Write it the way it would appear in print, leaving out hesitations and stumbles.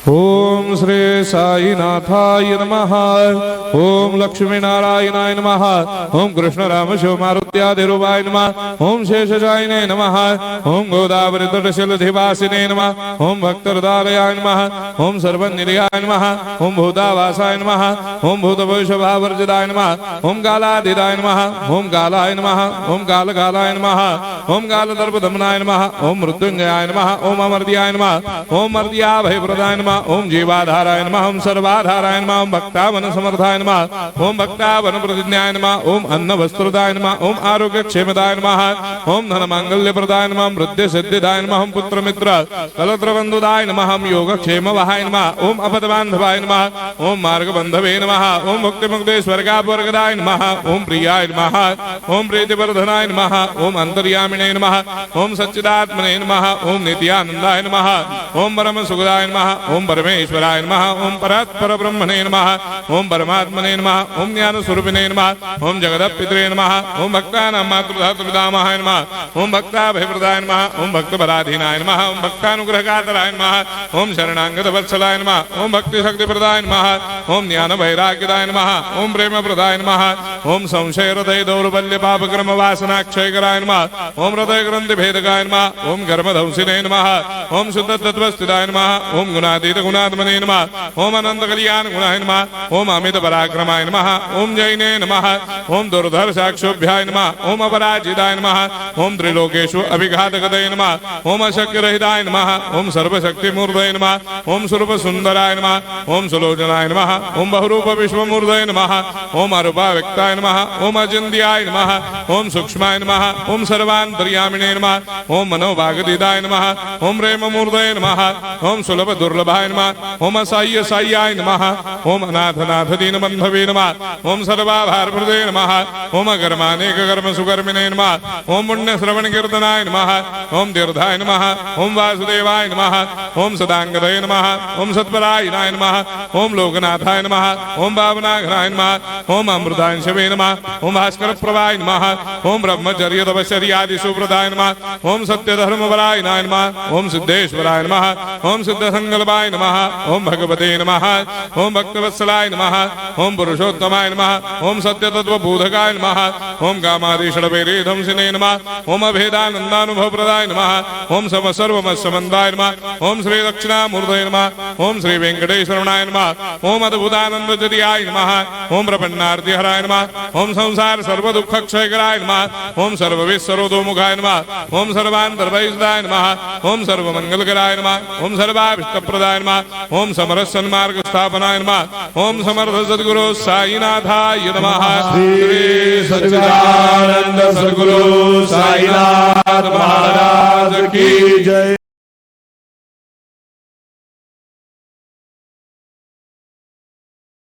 ओम श्री साईनाथाय नमः। ओम लक्ष्मी नारायणाय नमः। ओम कृष्ण राम शिव मारुत्यादिरूपाय नमः। ओम शेषशायिने नमः। ओम गोदावरी तटशिलधिवासिने नमः। ओम भक्तहृदयाय नमः। ओम सर्वनिलयाय नमः। ओम भूतावासाय नमः। ओम भूतभविष्यभावर्जिताय नमः। ओम कालाधीराय नमः। ओम कालाय नमः। ओम कालकालाय नमः। ओम कालदर्पदमनाय नमः। ओम मृत्युंजयाय नमः। ओम अमर्त्याय नमः। ओम मर्त्याभयप्रदाय नमः। ओम जीवाधाराय नमः। ओम सर्वाधाराय नमः। ओम भक्तावन समर्थाय नमः। ओम भक्तावन प्रतिज्ञाय नमः। ओम अन्न वस्त्रदाय नमः। ओम आरोग्य क्षेमदाय नमः। ओम धन मांगल्य प्रदाय नमः। ओम वृद्धि सिद्धिदाय नमः। ओम पुत्र मित्र कलत्र बंधुदाय नमः। ओम योग क्षेम वहाय नमः। ओम अपद बांधवाय नमः। ओम मार्ग बंधवे नमः। ओम मुक्ति मुक्ति स्वर्गापवर्गदाय नमः। ओम प्रियाय नमः। ओम प्रीतिवर्धनाय नमः। ओम अंतर्यामिने नमः। ओम सच्चिदात्मने नमः। ओम नित्यानंदाय नमः। ओम परम सुखदाय नमः। ओम परमेश्वराय नमः। ओम परात्पर ब्रह्मणे नमः। ओम परमात्मने नमः। ओम ज्ञान स्वरूपिणे नमः। ओम जगदपितरे नमः। ओम भक्तानां मातृधातुपितामहाय नमः। ओम भक्ताभयप्रदाय नमः। ओम भक्तपराधीनाय नमः। ओम भक्तानुग्रहकातराय नमः। ओम शरणागत वत्सलाय नमः। ओम भक्ति शक्तिप्रदाय नमः। ओम ज्ञान वैराग्यदाय नमः। ओम प्रेम प्रदाय नमः। ओम संशय हृदय दौर्बल्य पापक्रम वासना क्षयकराय नमः। ओम हृदय ग्रंथि भेदकाय नमः। ओम कर्मधंसिने नमः। ओम शुद्ध तत्वस्थिताय नमः। ओम गुणातीत गुणात्मने नमः। ओम अनंत कल्याण गुणाय नमः। ओम अमित पराक्रमाय नमः। ओम जैने नमः। ओम दुर्धर्षाक्षोभ्याय नमः। ओम अपराजिताय नमः। ओम त्रिलोकेषु अभिघातगतये नमः। ओम अशक्य रहिताय नमः। ओम सर्वशक्तिमूर्तये नमः। ओम स्वरूप सुंदराय नमः। ओम सुलोचनाय नमः। ओम बहुरूप विश्वमूर्तये नमः। ओम अरूपाव्यक्ताय नमः। ओम अचिन्त्याय नमः। ओम सूक्ष्माय नमः। ओम सर्वान्तर्यामिने नमः। ओम मनोभागदिदाय नमः। ओम प्रेममूर्तये नमः। ओम सुलभ दुर्लभाय नमः। ओम असाह्य साह्याय नमः। ओम अनाथनाथ दीनबन्धवे नमः। ओम सर्वाभारप्रदे नमः। ओम अकर्मानेक कर्म सुकर्मिणे नमः। ओम पुण्य श्रवण कीर्तनाय नमः। ओम तीर्थाय नमः। ओम वासुदेवाय नमः। ओम सदांगदये नमः। ओम सत्परायणाय नमः। ओम लोकनाथाय नमः। ओम भावनाघ्नाय नमः। ओम अमृतांशवे नमः। ओम भास्कर प्रभाय नमः। ओम ब्रह्मचर्य तपश्चर्यादि सुप्रदाय नमः। ओम सत्यधर्मपरायणाय नमः। ओम सिद्धेश्वराय नमः। ओम सिद्ध संकल्पाय नमः। ओम भगवते नमः। ओम भक्तवत्सलाय नमः। ओम पुरुषोत्तमाय नमः। ओम सत्य तत्व बोधकाय नमः। ओम कामादिषडवेरे धंसिने नमः। ओम अभेदानंदानुभव प्रदाय नमः। ओम सर्वमस्समन्दाय नमः। ओम श्री दक्षिणामूर्तये नमः। ओम श्री वेंकटेश्वरनाय नमः। ओम अद्भुतानंदजदियाय नमः। ओम प्रपन्नार्तिहराय नमः। ओम संसार सर्व दुःख क्षयकराय नमः। ओम सर्वविश्वरोधोमुखाय नमः। ओम सर्वान्तर्भयदाय नमः। ओम सर्वमंगलकराय नमः। ओम सर्वाभिष्टप्रदाय नमः। ओम समरस सन्मार्ग स्थापनाय नमः। ओम समर्थ सद्गुरु साईनाथाय नमः। श्री सच्चिदानंद सद्गुरु साईनाथ महाराज की जय।